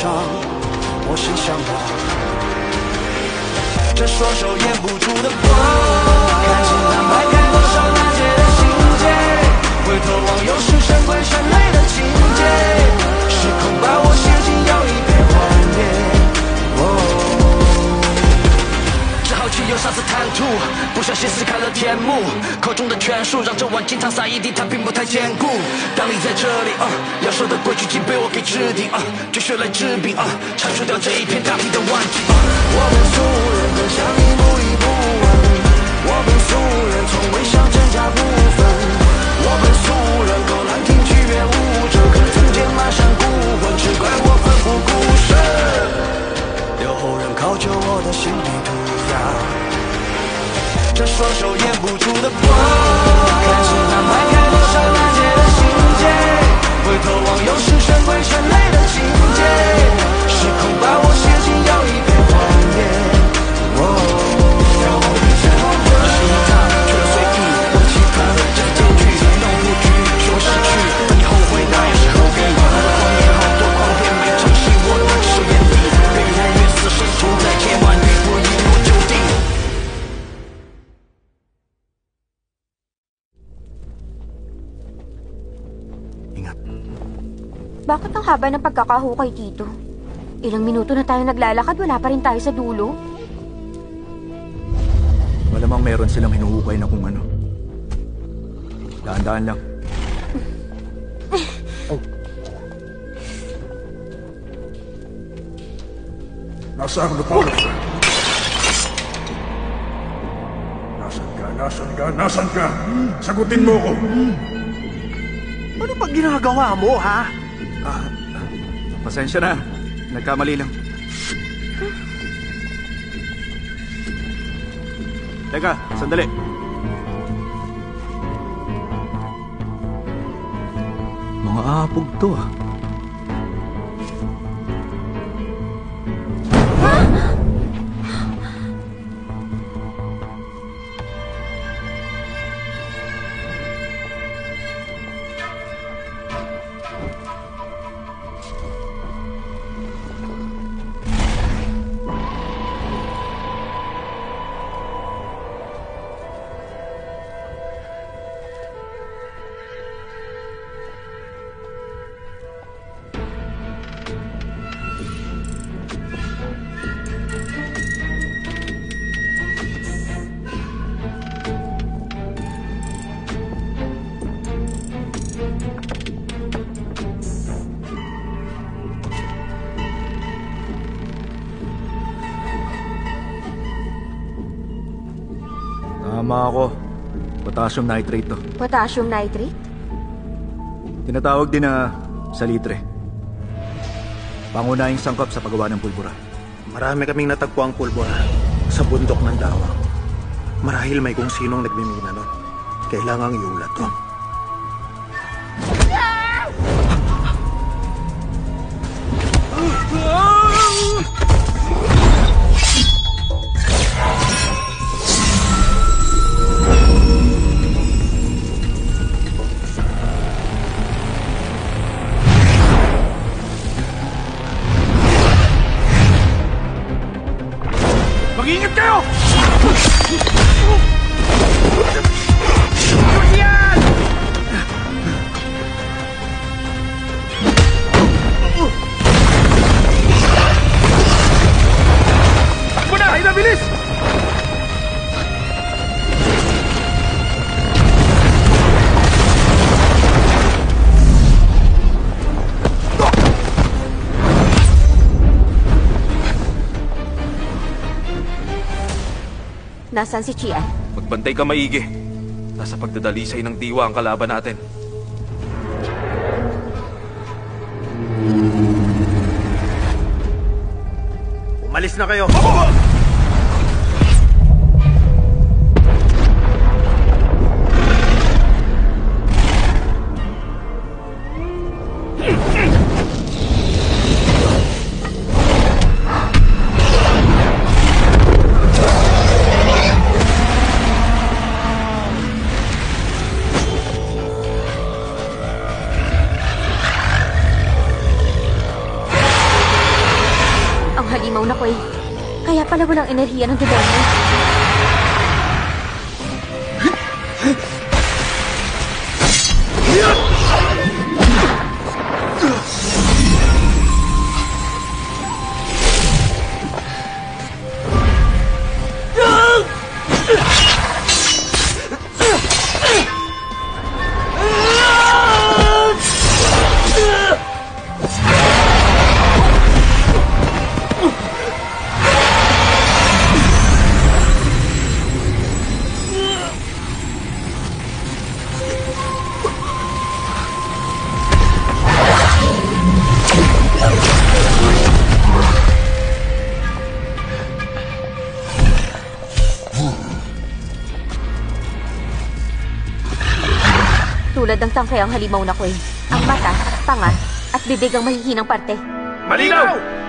上，我心向往。这双手掩不住的光，看尽那迈开多少大街的情节，回头望又是神鬼神魅的情节，时空把我写进又一片幻灭。只好去又杀死贪图，不小心撕开了天幕，口中的权术让这碗金汤洒一地，它并不太坚固。当你在这里要受的规矩竟被我给制定就血来治病铲除掉这一片大地的顽疾我们俗人更像一步一步稳，我们俗人从未想真假不分，我们俗人够难听剧乐舞者，可曾见满山孤魂，只怪我奋不顾身，留后人考究我的心地图。这双手掩不住的光，看尽那迈开多少大街的情节，回头望又是神鬼神魅的情节，时空把我写进又一片幻灭。是一趟却随意，我期盼这个结局能不惧，是我失去，等你后悔那也是何必？好多谎言，好多狂骗，每场戏我都只手眼底，越远越死生处在千万余，不如一落就定。Bakit ang haba ng pagkakahukay dito? Ilang minuto na tayo naglalakad, wala pa rin tayo sa dulo. Malamang meron silang hinuhukay na kung ano. Daan-daan lang. Nasaan na Paulus? Nasaan ka? Sagutin mo ko! Ano pag ginagawa mo, ha? Pasensya na. Nagkamali lang. Teka, sandali. Mga apog to Tama ako. Potassium nitrate to. Potassium nitrate? Tinatawag din na salitre. Pangunahing sangkap sa paggawa ng pulbura. Marami kaming natagpuang pulbura sa bundok ng Dawang. Marahil may kung sinong nagmimina nun. Kailangang iulat to. Mag-iingat kayo! Takbo na! Hayda, bilis! Nasaan si Chian? Magbantay ka maigi. Nasa pagdadalisay ng diwa ang kalaban natin. Umalis na kayo! na ko eh. Kaya pala walang enerhiya ng demonyo. Tulad ng tangkay ang halimaw na ko eh. Ang mata, panga, at bibig ang mahihinang parte. Malinaw!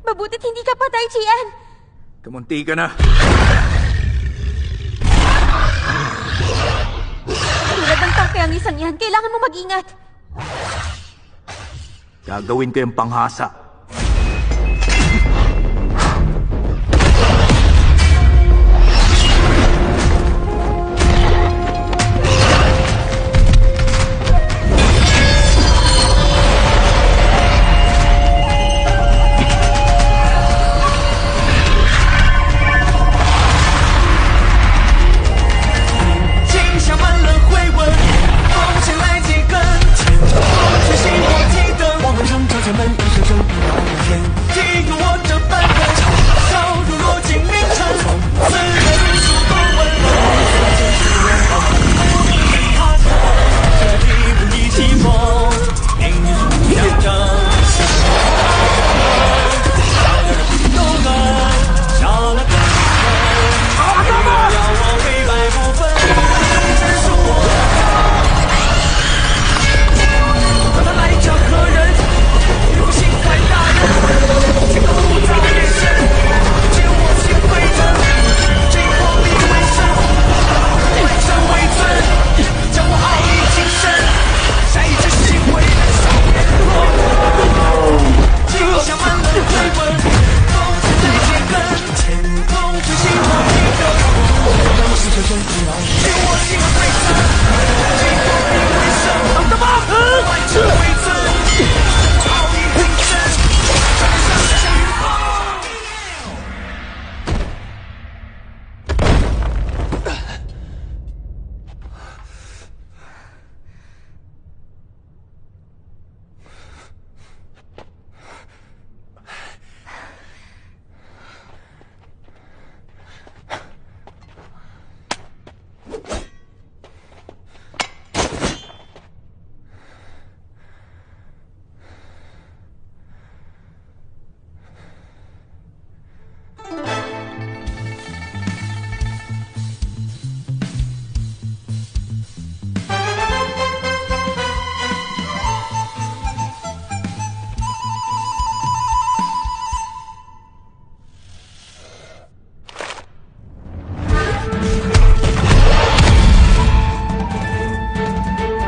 Mabuti't hindi ka patay, Chian! Kamunti ka na. Tulad ng tangkay ang isang yan, kailangan mo mag-ingat. Gagawin ko yung panghasa.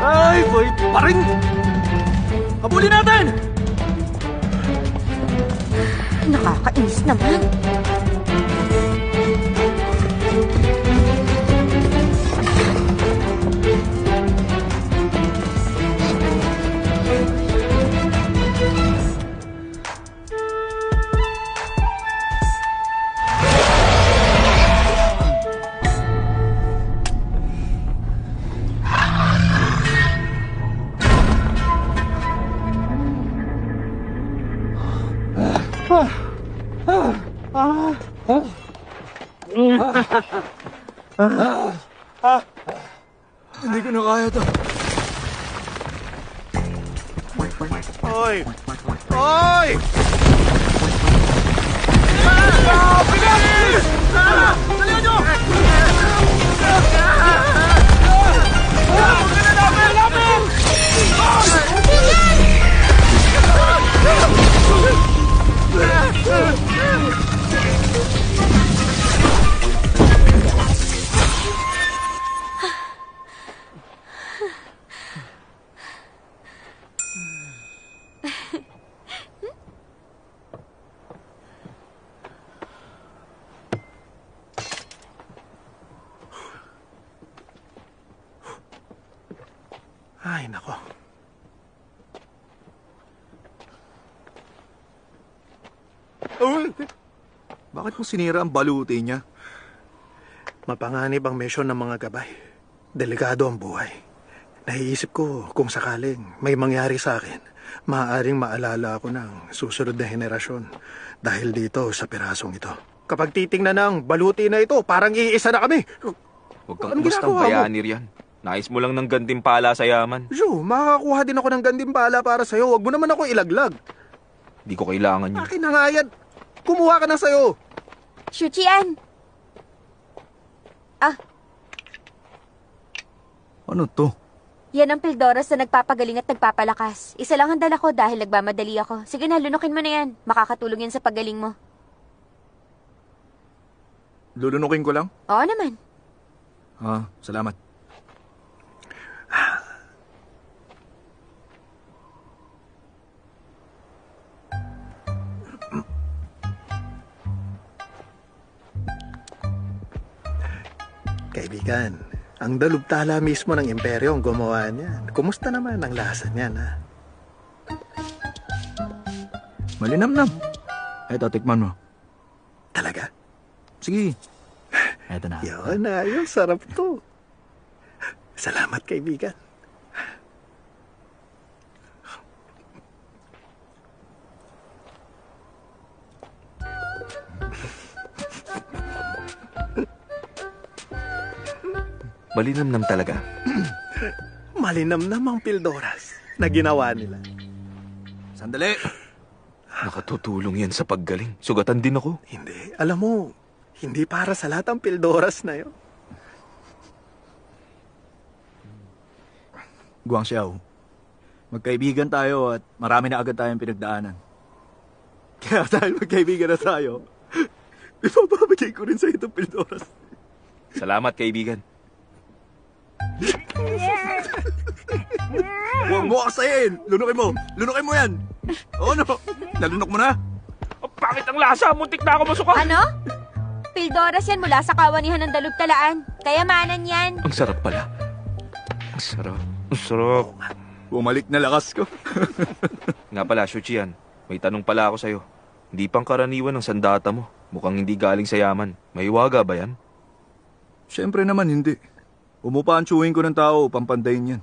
Ay, boy, pa rin! Habulin natin! Nakakainis naman. Hindi ko na kaya to. Hoy! Hoy! Ay, nako. Bakit mo sinira ang baluti niya? Mapanganib ang misyon ng mga gabay. Delikado ang buhay. Naiisip ko kung sakaling may mangyari sa akin, maaaring maalala ako ng susunod na henerasyon dahil dito sa pirasong ito. Kapag titingnan ng baluti na ito, parang iisa na kami. Huwag kang Anong bastang ginagawa mo? bayanir yan. Nais mo lang ng gantimpala sa yaman. Jo, makakakuha din ako ng gandimbala para sa'yo. Huwag mo naman ako ilaglag. Di ko kailangan yun. Akin na nga yan. Kumuha ka na sa'yo. Shuchian! Ano to? Yan ang Pildoras na nagpapagaling at nagpapalakas. Isa lang ang dala ko dahil nagmamadali ako. Sige na, lunukin mo na yan. Makakatulong yan sa pagaling mo. Lulunukin ko lang? Oo naman. Salamat. Kaibigan, ang dalubtala mismo ng imperyo ang gumawa niyan. Kumusta naman ang lasa niyan, ha? Malinamnam. Eto, tikman mo. Talaga? Sige. Eto na. Yun, ayos. Sarap to. Salamat, kaibigan. Malinamnam talaga. Malinamnam ang Pildoras na ginawa nila. Sandali. Nakatutulong yan sa paggaling. Sugatan din ako. Hindi. Alam mo, hindi para sa lahat ang Pildoras na yun. Guang Xiao, magkaibigan tayo at marami na agad tayong pinagdaanan. Kaya dahil magkaibigan na tayo, ipapabigay ko rin sa itong Pildoras. Salamat, kaibigan. Huwag mo akasayin! Lunukin mo! Lunukin mo yan! Oo, no? Nalunok mo na? Bakit ang lasa? Muntik na ako masuka. Ano? Pildoras yan mula sa kawanihan ng dalubtalaan. Kayamanan yan. Ang sarap pala. Ang sarap. Ang sarap. Bumalik na lakas ko. Nga pala, Shuchian. May tanong pala ako sa'yo. Hindi pang karaniwan ng sandata mo. Mukhang hindi galing sa yaman. May waga ba yan? Siyempre naman hindi. Umupa ang chewing ko ng tao, pampandayin yan.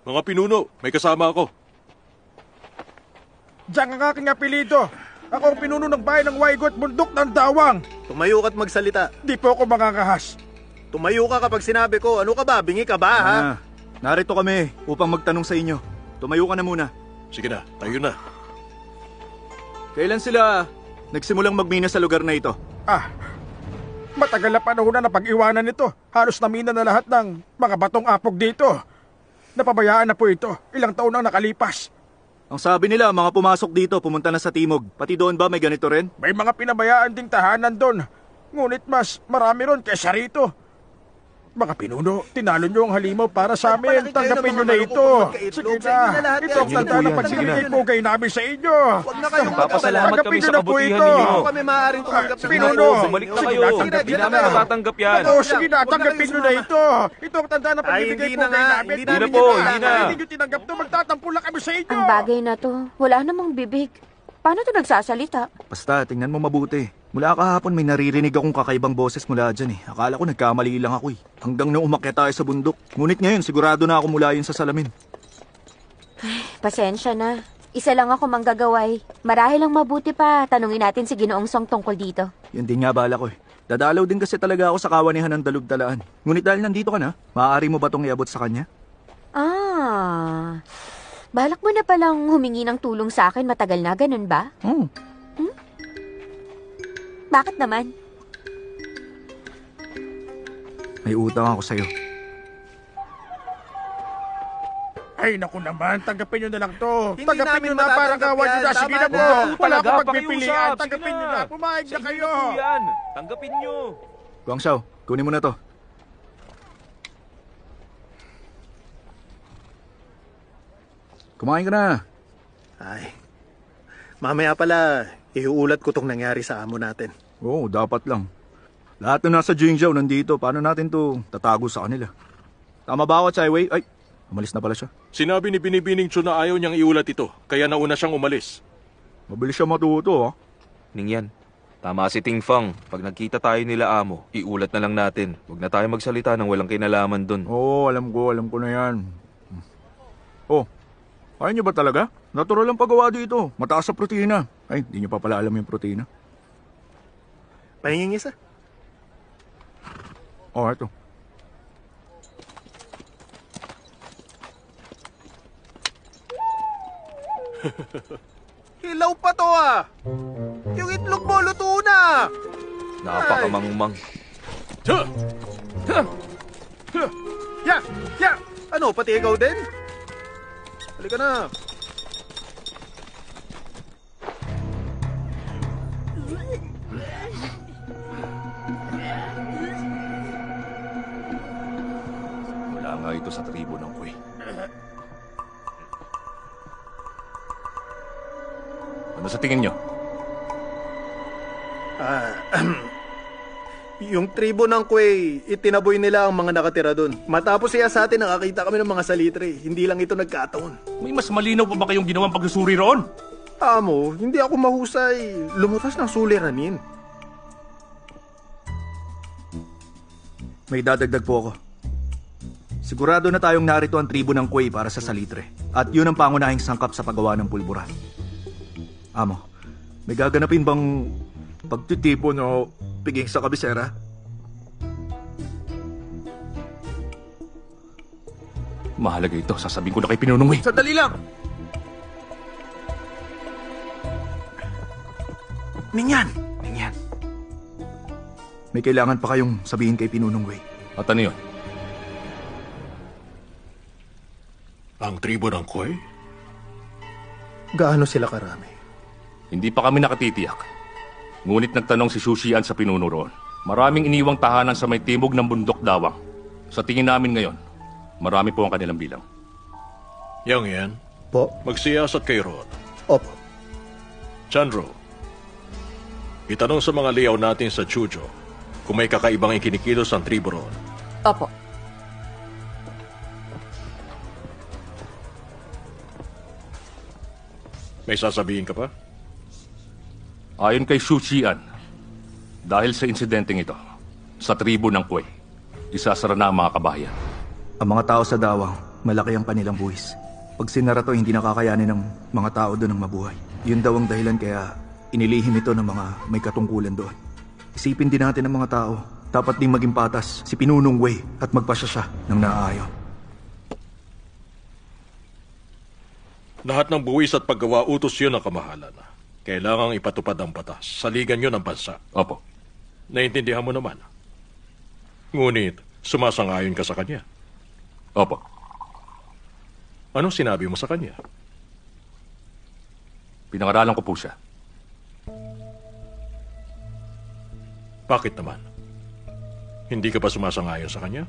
Mga pinuno, may kasama ako. Diyan ang aking apelido. Ako ang pinuno ng bayan ng Waigot, bundok ng Dawang. Tumayo ka't magsalita. Di po ako makakahas. Tumayo ka kapag sinabi ko, ano ka ba? Bingi ka ba, ha? Narito kami upang magtanong sa inyo. Tumayo ka na muna. Sige na, tayo na. Kailan sila nagsimulang magmina sa lugar na ito? Matagal na panahon na napag-iwanan nito. Halos namina na lahat ng mga batong apog dito. Napabayaan na po ito. Ilang taon nang nakalipas. Ang sabi nila, mga pumasok dito, pumunta na sa timog. Pati doon ba may ganito rin? May mga pinabayaan ding tahanan doon. Ngunit mas marami ron kaysa rito. Mga pinuno, tinalo nyo ang halimaw para sa amin. Tanggapin nyo na ito. Sige na. Ito ang tanda na pagbibigay po kayo namin sa inyo. Huwag na kayong Papasalamat kami Tanggapin sa nyo na po kabutihan ito. ninyo. Kami maaaring tumanggap sa Pinuno, Bumalik na sige kayo. na, tanggapin Hindi na namin na. matatanggap yan. Oo, sige na, tanggapin nyo na ito. Ito ang tanda na pagbibigay hindi po na kayo nga, namin. hindi na po, hindi na. Hindi nyo tinanggap to, magtatampo lang kami sa inyo. Ang bagay na to, wala namang bibig. Paano to nagsasalita? Basta, tingnan mo mabuti. Mula kahapon may naririnig akong kakaibang boses mula dyan eh. Akala ko nagkamali lang ako eh. Hanggang nung umakyat tayo sa bundok. Ngunit ngayon, sigurado na ako mula yun sa salamin. Pasensya na. Isa lang ako manggagaway. Marahil ang mabuti pa, tanungin natin si Ginoong Song tungkol dito. Yun din nga bala ko eh. Dadalaw din kasi talaga ako sa kawanihan ng Dalugdalaan. Ngunit dahil nandito ka na, maaari mo ba itong iabot sa kanya? Balak mo na palang humingi ng tulong sa akin matagal na, ganun ba? Bakit naman? May utang ako sa'yo. Ay, naku naman, tanggapin nyo na lang to. Hindi Tanggapin namin nyo na para matatanggap gawa nyo yan. na. Sige Tama na po. na. Wala Talaga, akong pagpipilian. pakiusap. Tanggapin Sige nyo na. na. Pumayag na kayo. Yan. Tanggapin nyo. Guangxiao, kunin mo na to. Kumain ka na. Ay, mamaya pala, iuulat ko tong nangyari sa amo natin. Oo, dapat lang. Lahat na nasa Jingzhou nandito. Paano natin to tatago sa kanila? Tama ba ako, Chai Wei? Ay, umalis na pala siya. Sinabi ni Binibining Chu na ayaw niyang iulat ito, kaya nauna siyang umalis. Mabilis siya matuto, ha? Ningyan, tama si Ting Fang. Pag nagkita tayo nila amo, iulat na lang natin. Huwag na tayo magsalita ng walang kinalaman dun. Oo, alam ko na yan. Oh, kaya niyo ba talaga? Natural ang paggawa dito. Mataas sa protina. Ay, hindi niyo pa pala alam yung protina. Pahinging isa. Oh, ito. Hilaw pa to ah! Yung itlog mo, luto na! Napakamangmang. Ya! Ya! Ano, pati ikaw din? Halika na. Wala nga ito sa tribo ng Kui. Ano sa tingin niyo? Yung tribo ng Kuwei, itinaboy nila ang mga nakatira doon. Matapos siya sa atin, nakakita kami ng mga salitre. Hindi lang ito nagkataon. May mas malinaw pa ba kayong ginawang pagsusuri roon? Amo, hindi ako mahusay. Lumutas ng suliranin. May dadagdag po ako. Sigurado na tayong narito ang tribo ng Kuwei para sa salitre. At yun ang pangunahing sangkap sa paggawa ng pulbura. Amo, may gaganapin bang pagtitipon o piging sa kabisera? Mahalaga ito. Sasabihin ko na kay Pinunong Wei. Sandali lang! Ningyan! Ningyan. May kailangan pa kayong sabihin kay Pinunong Wei. At ano yun? Ang tribo ng Kui? Gaano sila karami? Hindi pa kami nakatitiyak. Ngunit nagtanong si Sushian sa pinuno roon. Maraming iniwang tahanan sa may timog ng bundok Dawang. Sa tingin namin ngayon, marami po ang kanilang bilang. Yang yan, Po? magsiyasat kayo roon. Opo. Chandro, itanong sa mga liyaw natin sa Chujo kung may kakaibang ikinikilos ang tribo roon. Opo. May sasabihin ka pa? Ayon kay Sushian, dahil sa insidenteng ito, sa tribo ng Kuwei, isasara na ang mga kabahayan. Ang mga tao sa Dawang, malaki ang kanilang buwis. Pag sinara to, hindi nakakayanin ng mga tao doon ang mabuhay. Yun daw ang dahilan kaya inilihim ito ng mga may katungkulan doon. Isipin din natin ang mga tao. Dapat ding maging patas si Pinunong Wei at magpasya siya ng naaayon. Lahat ng buwis at paggawa utos yun ang kamahalan. Kailangang ipatupad ang batas. Saligan yun ang bansa. Opo. Naintindihan mo naman. Ngunit, sumasangayon ka sa kanya. Opo. Anong sinabi mo sa kanya? Pinangaralan ko po siya. Bakit naman? Hindi ka ba sumasangayon sa kanya?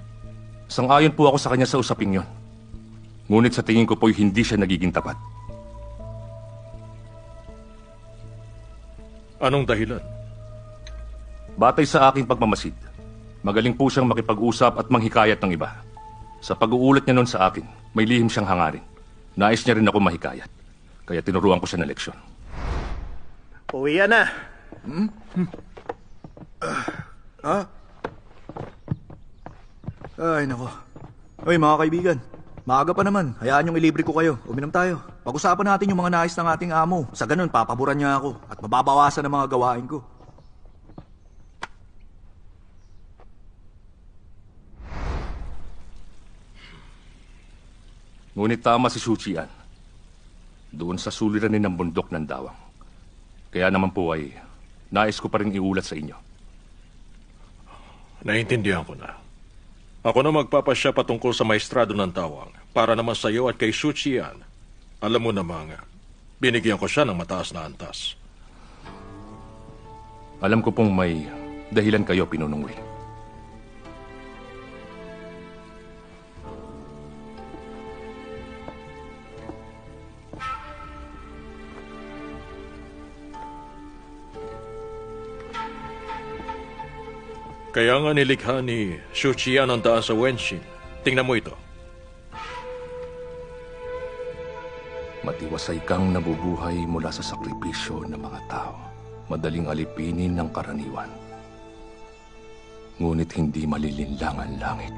Sang-ayon po ako sa kanya sa usaping yon. Ngunit sa tingin ko po'y hindi siya nagiging tapat. Anong dahilan? Batay sa aking pagmamasid, magaling po siyang makipag-usap at manghikayat ng iba. Sa pag-uulat niya noon sa akin, may lihim siyang hangarin. Nais niya rin ako mahikayat. Kaya tinuruan ko siya ng leksyon. Uwi na. Ay, nako. Uy, mga kaibigan. Maaga pa naman. Hayaan niyong ilibre ko kayo. Uminom tayo. Pag-usapan natin yung mga nais ng ating amo. Sa ganun, papaboran niya ako. At mababawasan ang mga gawain ko. Ngunit tama si Suchian. Doon sa suliranin ng bundok ng Dawang. Kaya naman po ay nais ko pa rin iulat sa inyo. Naintindihan ko na. Ako na magpapasya patungkol sa maestrado ng Dawang para naman sa iyo at kay Suchian. Alam mo namang binigyan ko siya ng mataas na antas. Alam ko pong may dahilan kayo, Pinunong Will. Kaya nga nilikha ni Suchian ang daan sa Wenshin. Tingnan mo ito. Matiwasay kang nabubuhay mula sa sakripisyo ng mga tao. Madaling alipinin ng karaniwan. Ngunit hindi malilinlang ang langit.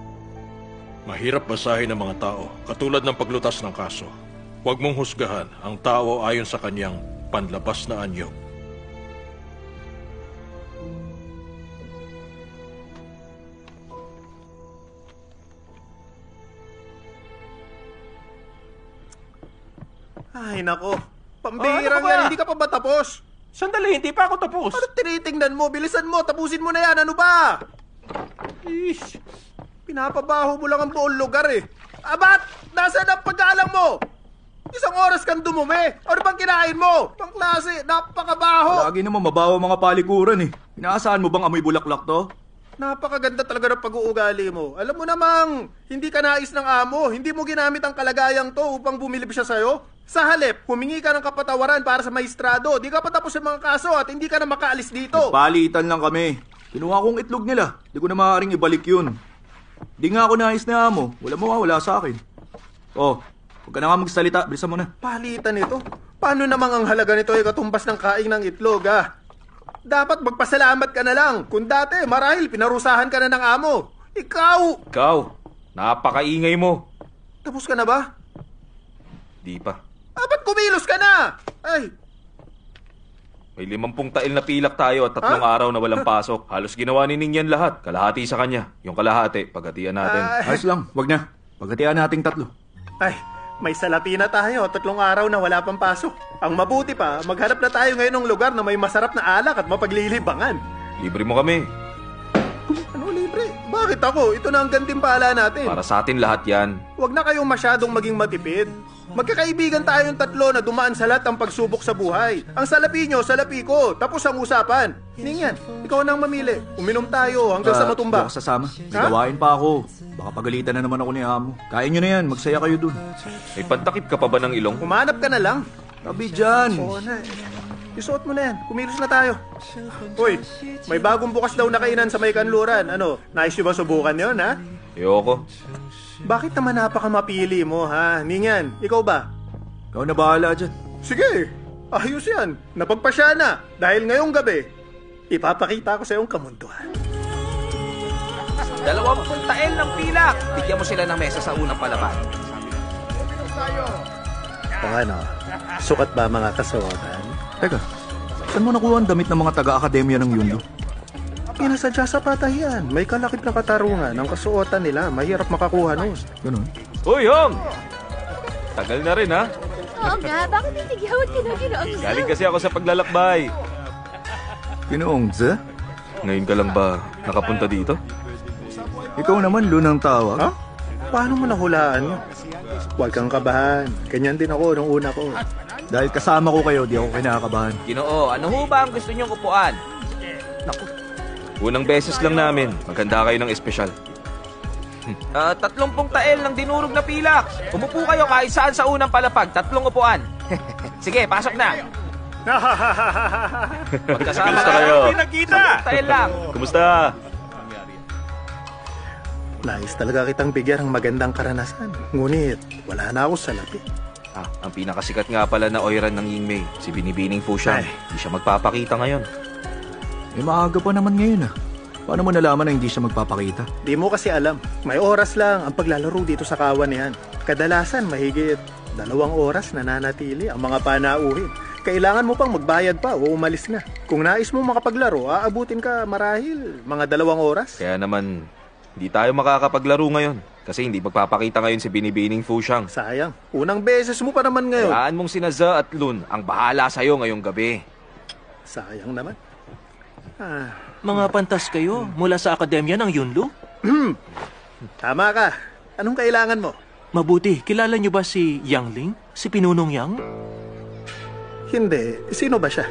Mahirap basahin ng mga tao, katulad ng paglutas ng kaso. Huwag mong husgahan ang tao ayon sa kanyang panlabas na anyo. Ay, nako. Pambihirang yan, hindi ka pa ba tapos? Sandali, hindi pa ako tapos. Ano tinitingnan mo? Bilisan mo, tapusin mo na yan. Ano ba? Ish. Pinapabaho mo lang ang buong lugar eh. Abat! Nasaan ang pagkaalam mo? Isang oras kang dumumi. Ano bang kinain mo? Pang klase, napakabaho. Lagi naman mabaho mga palikuran eh. Inaasahan mo bang amoy bulaklak to? Napakaganda talaga ng pag-uugali mo. Alam mo namang, hindi ka nais ng amo. Hindi mo ginamit ang kalagayang to upang bumilib siya sa'yo. Sa halip, humingi ka ng kapatawaran para sa maestrado. Di ka pa tapos sa mga kaso at hindi ka na makaalis dito. Palitan lang kami. Kinuha kong itlog nila. Di ko na maaaring ibalik yun. Di nga ako nais na amo. Wala mawawala sa akin. Oh, huwag ka na nga magsalita. Bilisan mo na. Palitan ito? Paano namang ang halaga nito ay katumbas ng kaing ng itlog, ah? Dapat magpasalamat ka na lang. Kung dati, marahil pinarusahan ka na ng amo. Ikaw! Ikaw, napakaingay mo. Tapos ka na ba? Di pa. Ba't kumilos ka na? Ay, May 50 tail na pilak tayo at 3 araw na walang pasok. Halos ginawa ni Ningyan lahat. Kalahati sa kanya. Yung kalahati, paghatian natin. Ayos lang. Wag na. Pagkatian nating 3. ay, may salapi na tayo. 3 araw na wala pang pasok. Ang mabuti pa, maghanap na tayo ngayon ng lugar na may masarap na alak at mapaglilibangan. Libre mo kami. Ano libre? Bakit ako? Ito na ang gantimpala natin. Para sa atin lahat yan. Huwag na kayong masyadong maging matipid. Magkakaibigan tayong 3 na dumaan sa lahat ng pagsubok sa buhay. Ang salapi nyo, salapi ko. Tapos ang usapan. Ningyan, ikaw na ang mamili. Uminom tayo hanggang sa matumba. Hindi ako sasama. May gawain pa ako. Baka pagalitan na naman ako ni amo. Kaya nyo na yan. Magsaya kayo dun. May pantakip ka pa ba ng ilong? Humanap ka na lang. Tabi dyan. Oo na. Isuot mo na yan. Kumilos na tayo. Uy, may bagong bukas daw na kainan sa may kanluran. Ano, nais nyo ba subukan yon, ha? Ayoko. Bakit naman napakamapili mo, ha? Ningyan, ikaw ba? Ikaw na bahala dyan. Sige, ayos yan. Napagpasya na. Dahil ngayong gabi, ipapakita ko sa iyong kamunduhan. 20 tael ng pilak. Bigyan mo sila ng mesa sa unang palaban. O ano, sukat ba mga kasuotan? Teka, saan mo nakuha ang damit ng mga taga-akademya ng Yundo? Pinasadya sa patayan. May kalakip na katarungan. Ang kasuotan nila, mahirap makakuha nun. Ganun. Uy, Hong! Tagal na rin, ha? Oo nga, bakit nitigyawat ka na ginoong Galing kasi ako sa paglalakbay. Pinoongza? Ngayon ka lang ba nakapunta dito? Ikaw naman, lunang tawag. Ha? Paano mo nahulaan yun? Huwag kang kabahan. Ganyan din ako nung una ko. Dahil kasama ko kayo, di ako kinakabahan. Ginoo, ano ho ba ang gusto niyong upuan? Unang beses lang namin. Maganda kayo ng espesyal. 30 tael ng dinurog na pilak. Umupo kayo kahit saan sa unang palapag. 3 upuan. Sige, pasok na. Magkasama Kumusta kayo? Pinagkita. 30 tael lang. Kumusta? Nais talaga kitang bigyan ng magandang karanasan. Ngunit, wala na ako sa lapi. Ang pinakasikat nga pala na oiran ng Yingmei, si Binibining Fushang. Hindi siya magpapakita ngayon. Maaga pa naman ngayon ah. Paano mo nalaman na hindi siya magpapakita? Di mo kasi alam. May oras lang ang paglalaro dito sa kawan niyan. Kadalasan mahigit 2 oras nananatili ang mga panauhin. Kailangan mo pang magbayad pa o umalis na. Kung nais mo makapaglaro, aabutin ka marahil mga 2 oras. Kaya naman, hindi tayo makakapaglaro ngayon. Kasi hindi magpapakita ngayon si Binibining Fushang. Sayang. Unang beses mo pa naman ngayon. Kayaan mong sina Ze at Lun ang bahala sa'yo ngayong gabi. Sayang naman. Mga pantas kayo mula sa akademya ng Yunlu? Tama ka. Anong kailangan mo? Mabuti, kilala niyo ba si Yang Ling? Si Pinunong Yang? Hindi. Sino ba siya?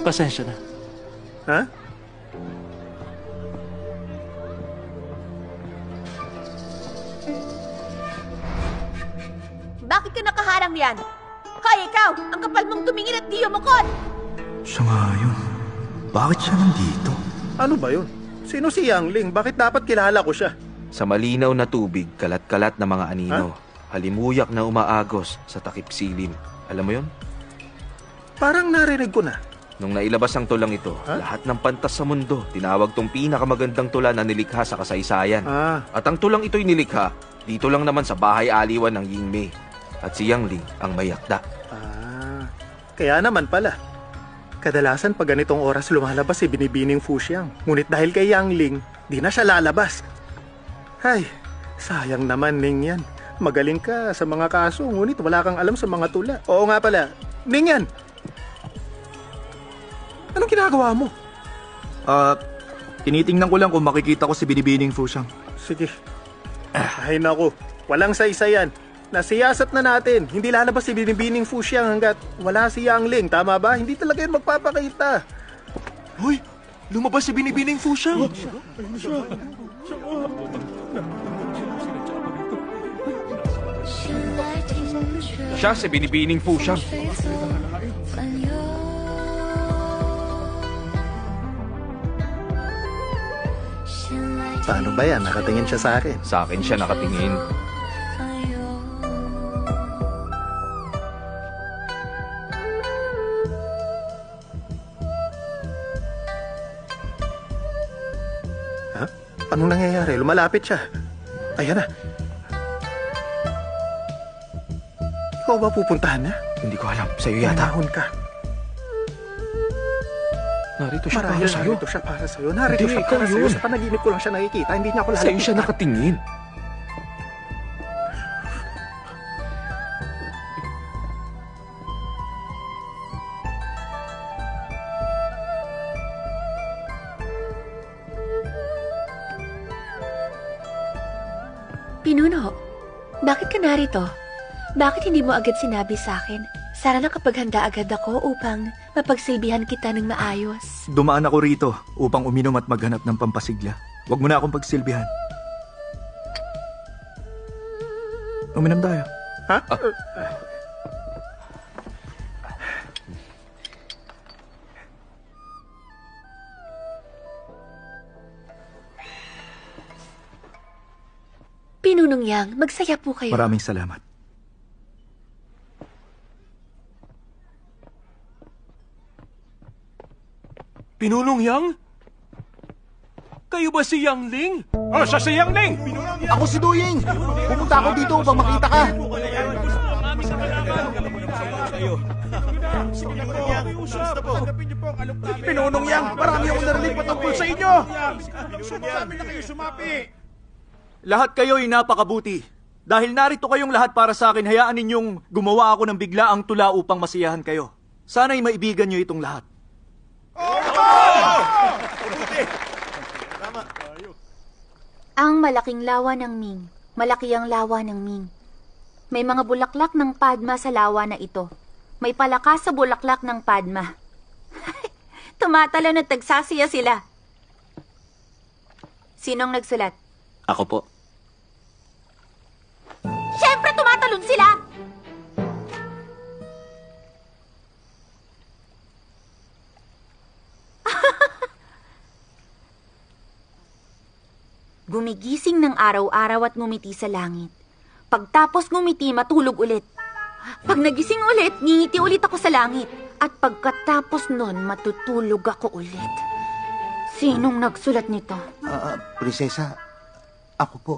Pasensya na. Ha? Bakit ka nakaharang yan? Kaya ikaw, ang kapal mong tumingin at di yumukod! Siya nga yun. Bakit siya nandito? Ano ba yun? Sino si Yang Ling? Bakit dapat kilala ko siya? Sa malinaw na tubig, kalat-kalat na mga anino. Halimuyak na umaagos sa takip silim. Alam mo yun? Parang narinig ko na. Nung nailabas ang tulang ito, lahat ng pantas sa mundo, tinawag tong pinakamagandang tula na nilikha sa kasaysayan. At ang tulang ito'y nilikha, dito lang naman sa bahay aliwan ng Yingmei. At si Yang Ling ang may akda. Kaya naman pala. Kadalasan pag ganitong oras lumalabas si Binibining Fushang. Ngunit dahil kay Yang Ling, di na siya lalabas. Ay, sayang naman Ning yan. Magaling ka sa mga kaso, ngunit wala kang alam sa mga tula. Oo nga pala, Ning yan! Anong ginagawa mo? Tinitingnan ko lang kung makikita ko si Binibining Fushang. Sige. Ay naku, walang saysayan. Nasiyasat na natin. Hindi lalabas si Binibining Fushang hanggat wala si Yang Ling. Tama ba? Hindi talaga yun magpapakita. Hoy! Lumabas si Binibining Fushang! Siya si Binibining Fushang. Paano ba yan? Nakatingin siya sa akin. Sa akin siya nakatingin. Anong nangyayari? Lumalapit siya. Ayan na. Ikaw ba pupuntahan niya? Hindi ko alam. Sa'yo yata. Manahon ka. Narito siya Marahil para sa'yo. narito siya para sa'yo. Narito Hindi, siya ikaw para sa'yo. yun. Sa panaginip ko lang siya nakikita. Hindi niya ako lalapitan. Sa'yo siya nakatingin. Pinuno, bakit ka narito? Bakit hindi mo agad sinabi sa akin? Sana nakapaghanda agad ako upang mapagsilbihan kita ng maayos. Dumaan ako rito upang uminom at maghanap ng pampasigla. Huwag mo na akong pagsilbihan. Uminom tayo. Ha? Pinunong Yang, magsaya po kayo. Maraming salamat. Pinunong Yang? Kayo ba si Yang Ling? Oh, siya si Yang Ling! Ako si Duying! Pumunta ako dito upang makita ka! Pinunong Yang, marami akong narinig patungkol sa inyo! Sumasabi na kayo sumapi! Lahat kayo'y napakabuti. Dahil narito kayong lahat para sa akin, hayaan ninyong gumawa ako ng biglaang tula upang masiyahan kayo. Sana'y maibigan niyo itong lahat. Ang malaking lawa ng Ming. Malaki ang lawa ng Ming. May mga bulaklak ng Padma sa lawa na ito. May palakas sa bulaklak ng Padma. Tumatalo na tagsasiya sila. Sinong nagsulat? Ako po. Siyempre, tumatalon sila! Gumigising ng araw-araw at ngumiti sa langit. Pagtapos ngumiti, matulog ulit. Pag nagising ulit, ngingiti ulit ako sa langit. At pagkatapos nun, matutulog ako ulit. Sinong nagsulat nito? Prinsesa, ako po.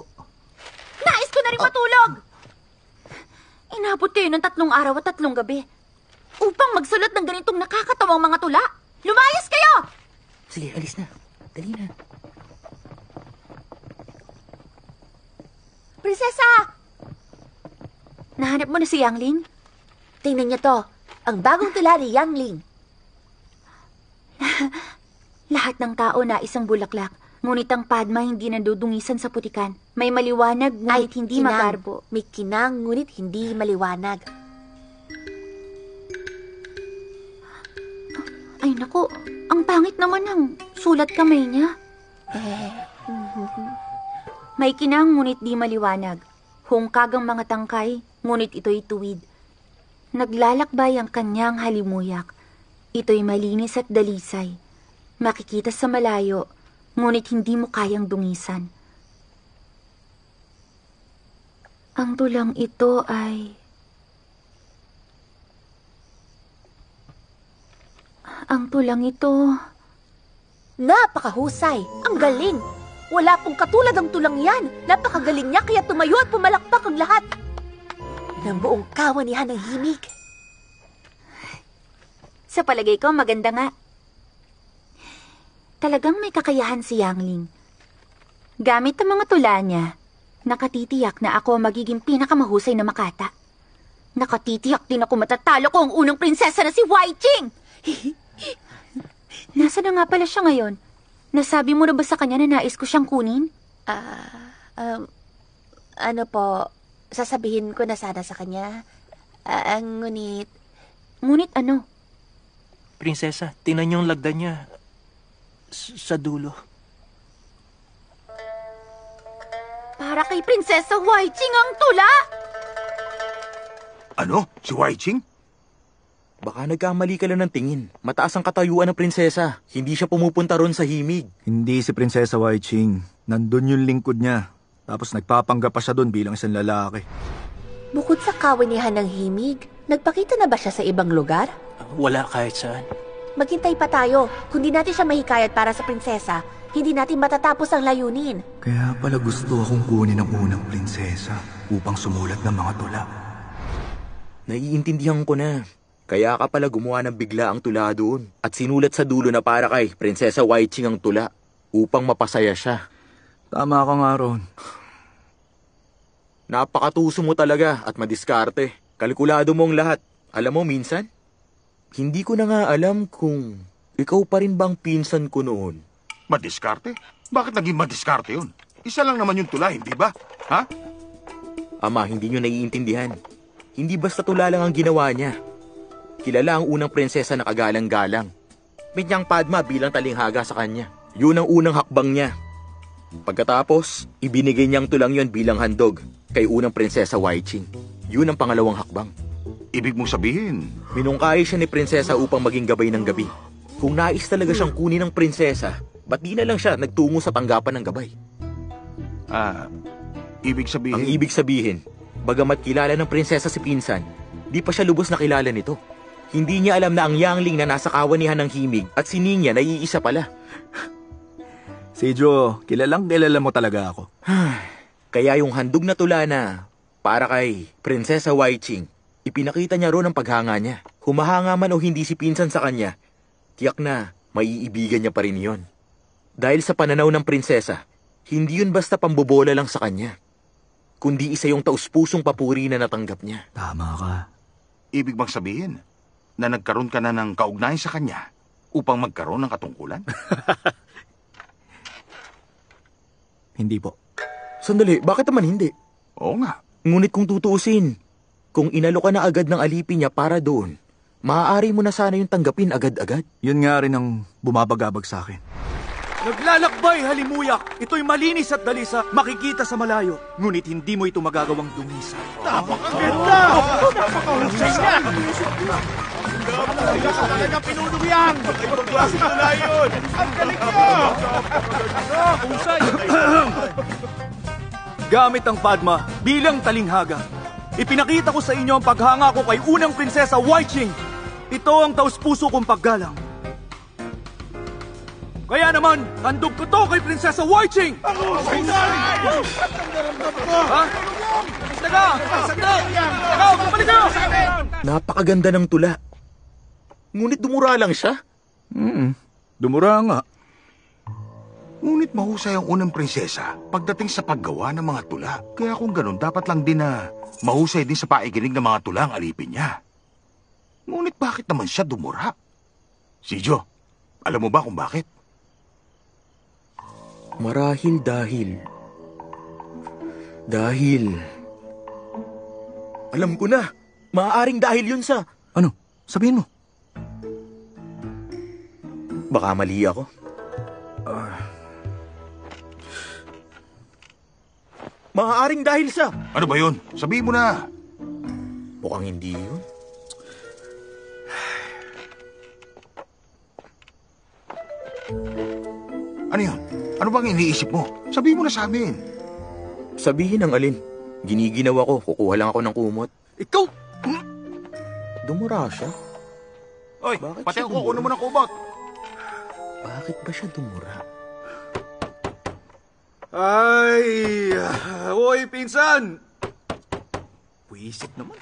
Nais ko na rin matulog! Inabot kayo ng 3 araw at 3 gabi upang magsulat ng ganitong nakakatawang mga tula. Lumayas kayo! Sige, alis na. Dali na. Prinsesa! Nahanap mo na si Yang Ling? Tingnan niyo to. Ang bagong tula ni Yang Ling. Lahat ng tao na isang bulaklak. Ngunit ang Padma hindi nadudungisan sa putikan. May maliwanag, ngunit hindi magarbo. May kinang, ngunit hindi maliwanag. Ay naku, ang pangit naman ng sulat kamay niya. May kinang, ngunit di maliwanag. Hungkag ang mga tangkay, ngunit ito'y tuwid. Naglalakbay ang kanyang halimuyak. Ito'y malinis at dalisay. Makikita sa malayo, ngunit hindi mo kayang dungisan. Ang tulang ito ay... Ang tulang ito... Napakahusay! Ang galing! Wala pong katulad ang tulang yan. Napakagaling niya kaya tumayo at pumalakpak ang lahat. Ng buong kawanihan ng himig. Sa palagay ko, maganda nga. Talagang may kakayahan si Yang Ling. Gamit ang mga tula niya, nakatitiyak na ako magiging pinakamahusay na makata. Nakatitiyak din ako matatalo ko ang unang prinsesa na si Wai Ching! Nasaan na nga pala siya ngayon? Nasabi mo na ba sa kanya na nais ko siyang kunin? Ano po, sasabihin ko na sana sa kanya. Ngunit... Ngunit ano? Prinsesa, tingnan niyo ang lagda niya sa dulo. Para kay Prinsesa Wai Ching ang tula! Ano? Si Wai Ching? Baka nagkamali ka lang ng tingin. Mataas ang katayuan ng prinsesa. Hindi siya pumupunta ron sa himig. Hindi si Prinsesa Wai Ching. Nandun yung lingkod niya. Tapos nagpapanggap pa siya doon bilang isang lalaki. Bukod sa kawanihan ng himig, nagpakita na ba siya sa ibang lugar? Wala kahit saan. Maghintay pa tayo. Kung di natin siya mahikayat para sa prinsesa, hindi natin matatapos ang layunin. Kaya pala gusto akong kunin ang unang prinsesa upang sumulat ng mga tula. Naiintindihan ko na. Kaya ka pala gumawa ng bigla ang tula doon at sinulat sa dulo na para kay Prinsesa Wai Ching ang tula upang mapasaya siya. Tama ka nga ron. Napakatuso mo talaga at madiskarte. Kalkulado mo ang lahat. Alam mo minsan, hindi ko na nga alam kung ikaw pa rin bang pinsan ko noon. Madiskarte? Bakit naging madiskarte yun? Isa lang naman yung tula, hindi ba? Ha? Ama, hindi nyo naiintindihan. Hindi basta tula lang ang ginawa niya. Kilala ang unang prinsesa na kagalang-galang. May niyang Padma bilang talinghaga sa kanya. Yun ang unang hakbang niya. Pagkatapos, ibinigay niyang tulang yon bilang handog kay unang prinsesa Wai Ching. Yun ang pangalawang hakbang. Ibig mong sabihin? Minungkahi siya ni prinsesa upang maging gabay ng gabi. Kung nais talaga siyang kunin ng prinsesa, ba't di na lang siya nagtungo sa tanggapan ng gabay? Ibig sabihin? Ang ibig sabihin, bagamat kilala ng prinsesa si pinsan, di pa siya lubos na kilala nito. Hindi niya alam na ang Yang Ling na nasa kawanihan ng himig at si Ningya na iisa pala. Si Jo, kilala mo talaga ako. Kaya yung handog na tula na para kay Prinsesa Wai Ching, ipinakita niya ron ang paghanga niya. Humahanga man o hindi si pinsan sa kanya, tiyak na maiibigan niya pa rin yon. Dahil sa pananaw ng prinsesa, hindi yun basta pambobola lang sa kanya, kundi isa yung taus-pusong papuri na natanggap niya. Tama ka. Ibig bang sabihin na nagkaroon ka na ng kaugnayan sa kanya upang magkaroon ng katungkulan? Hindi po. Sandali, bakit naman hindi? Oo nga. Ngunit kung tutuusin, kung inalo ka na agad ng alipin niya para doon, maaari mo na sana yung tanggapin agad-agad. Yun nga rin ang bumabagabag sa akin. Naglalakbay, halimuyak. Ito'y malinis at dalisa. Makikita sa malayo. Ngunit hindi mo ito magagawang dumisa. Napakaganda! Napakahusay niya! Talaga pinunong yan! Ibang klase na yun! Ang galing niyo! Husay! Gamit ang Padma bilang talinghaga, ipinakita ko sa inyo ang paghanga ko kay unang prinsesa Waiching. Ito ang taus-puso kong paggalang. Kaya naman, handog ko to kay Prinsesa Waiching! Ang husay na! Ang naramdam ko! Ha? Teka! Teka! Bumalik kayo! Napakaganda ng tula. Ngunit dumura lang siya. Dumura nga. Ngunit mahusay ang unang prinsesa pagdating sa paggawa ng mga tula. Kaya kung ganun, dapat lang din na mahusay din sa paiginig ng mga tula ang alipin niya. Ngunit bakit naman siya dumura? Sijo, alam mo ba kung bakit? Marahil dahil... Alam ko na. Maaaring dahil yun sa... Ano? Sabihin mo. Baka mali ako. Maaaring dahil sa... Ano ba yun? Sabihin mo na. Mukhang hindi yun. Ano yun? Ano bang iniisip mo? Sabihin mo na sa amin. Sabihin ang alin. Giniginaw ako. Kukuha lang ako ng kumot. Ikaw! Dumura siya? Oy, Bakit pati siya ako, dumura? kuno mo ng kumot. Bakit ba siya dumura? Ay! Hoy, pinsan! Puisit naman.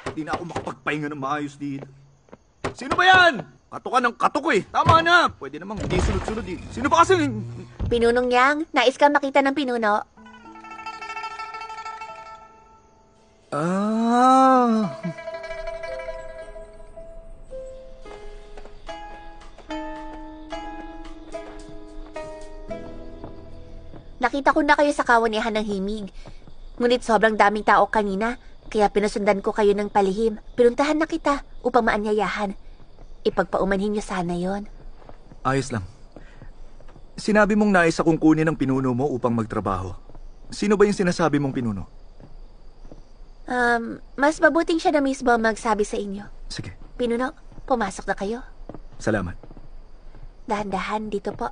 Hindi na ako makapagpahinga ng maayos dito. Sino ba yan? Kato ka ng kato ko eh. Tama na. Pwede namang hindi sunod-sunod eh. Sino ba kasi? Pinunong Yang, nais ka makita ng pinuno? Ah... Nakita ko na kayo sa kawanihan ng himig. Ngunit sobrang daming tao kanina, kaya pinusundan ko kayo ng palihim. Pinuntahan na kita upang maanyayahan. Ipagpaumanhin niyo sana yon. Ayos lang. Sinabi mong nais akong kunin ang pinuno mo upang magtrabaho. Sino ba yung sinasabi mong pinuno? Mas mabuting siya na mismo ang magsabi sa inyo. Sige. Pinuno, pumasok na kayo. Salamat. Dahan-dahan dito po.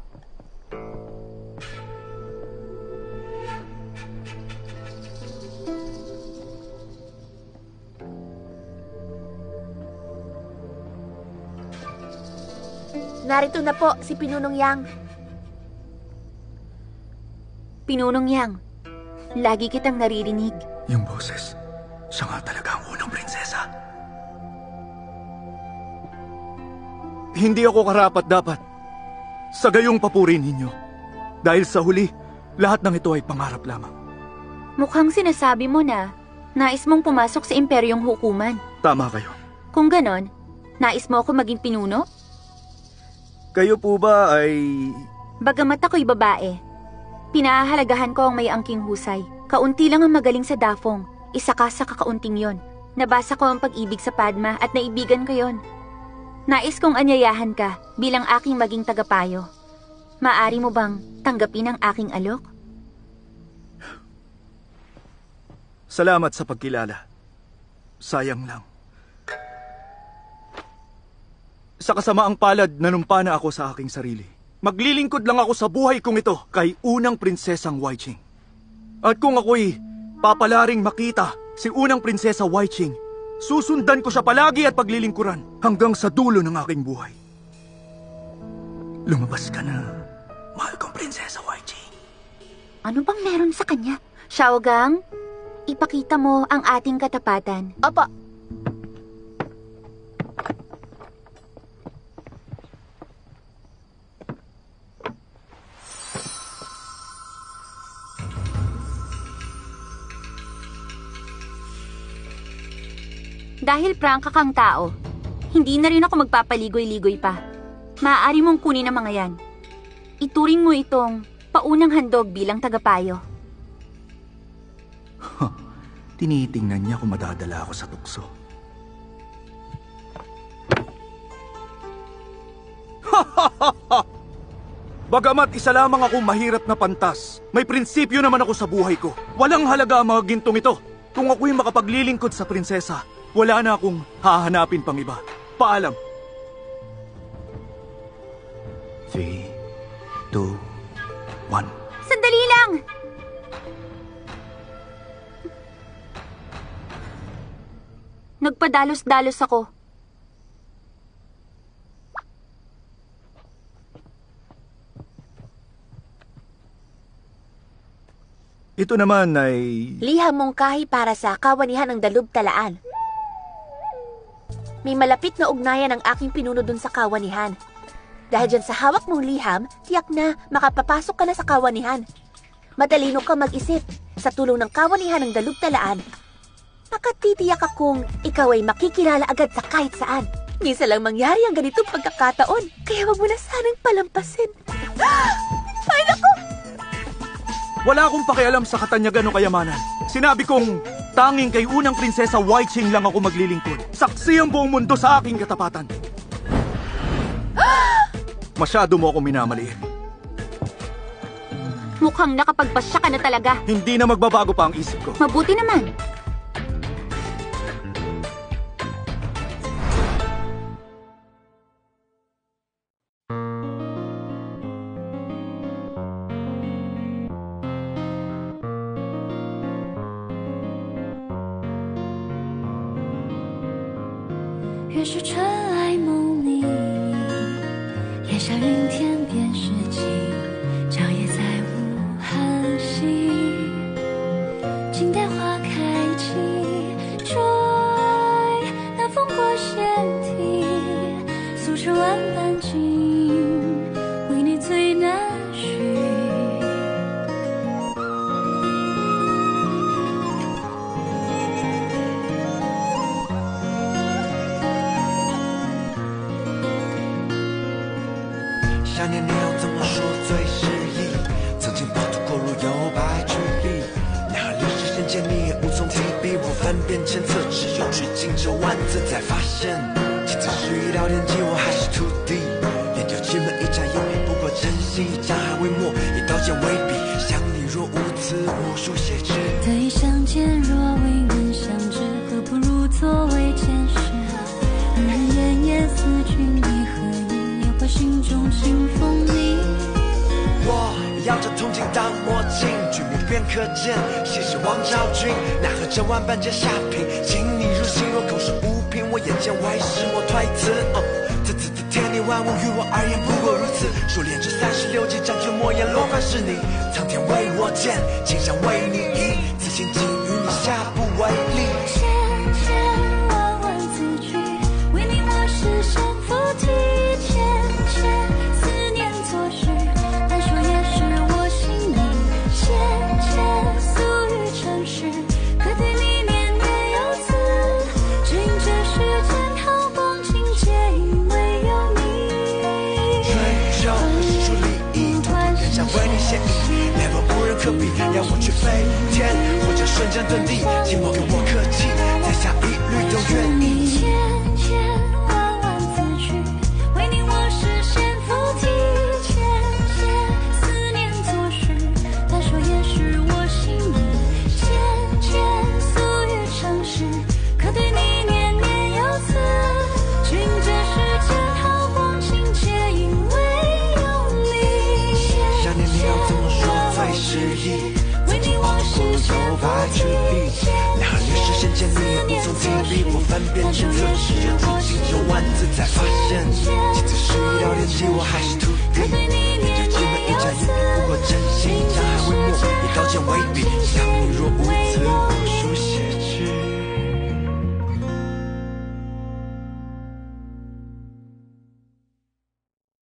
Narito na po si Pinunong Yang. Pinunong Yang, lagi kitang naririnig. Yung boses, siya nga talaga ang unang prinsesa. Hindi ako karapat-dapat sa gayong papuri ninyo. Dahil sa huli, lahat ng ito ay pangarap lamang. Mukhang sinasabi mo na nais mong pumasok sa imperyong hukuman. Tama kayo. Kung ganon, nais mo ako maging pinuno? Kayo po ba ay... Bagamat ako'y babae, pinahahalagahan ko ang may angking husay. Kaunti lang ang magaling sa dafong, isa ka sa kakaunting yon. Nabasa ko ang pag-ibig sa Padma at naibigan ko yon. Nais kong anyayahan ka bilang aking maging tagapayo. Maari mo bang tanggapin ang aking alok? Salamat sa pagkilala. Sayang lang. Sa kasamaang palad, nanumpa na ako sa aking sarili. Maglilingkod lang ako sa buhay kong ito kay unang prinsesang Waiching. At kung ako'y papalaring makita si unang prinsesa Waiching, susundan ko siya palagi at paglilingkuran hanggang sa dulo ng aking buhay. Lumabas ka na, mahal kong prinsesa Waiching. Ano bang meron sa kanya? Xiaogang, ipakita mo ang ating katapatan. Opo. Dahil prangka kang tao, hindi na rin ako magpapaligoy-ligoy pa. Maaari mong kunin ang mga yan. Ituring mo itong paunang handog bilang tagapayo. Tinitingnan niya kung madadala ako sa tukso. Bagamat isa lamang akong mahirap na pantas, may prinsipyo naman ako sa buhay ko. Walang halaga ang mga gintong ito. Kung ako'y makapaglilingkod sa prinsesa, wala na akong hahanapin pang iba. Paalam. 3, 2, 1. Sandali lang! Nagpadalos-dalos ako. Ito naman ay... Liham mungkahi para sa kawanihan ng Dalub Talaan. May malapit na ugnayan ang aking pinuno dun sa kawanihan. Dahil dyan sa hawak mong liham, tiyak na makapapasok ka na sa kawanihan. Matalino ka mag-isip. Sa tulong ng kawanihan ng Dalub Talaan, makatitiyak akong ikaw ay makikilala agad sa kahit saan. Minsan lang mangyari ang ganitong pagkakataon, kaya wag mo na sanang palampasin. Ay, naku! Wala akong pakialam sa katanyagan o kayamanan. Sinabi kong tanging kay unang prinsesa Waiching lang ako maglilingkod. Saksi ang buong mundo sa aking katapatan. Masyado mo akong minamaliit. Mukhang nakapagpasya ka na talaga. Hindi na magbabago pa ang isip ko. Mabuti naman.几次失意到连接我还是徒弟，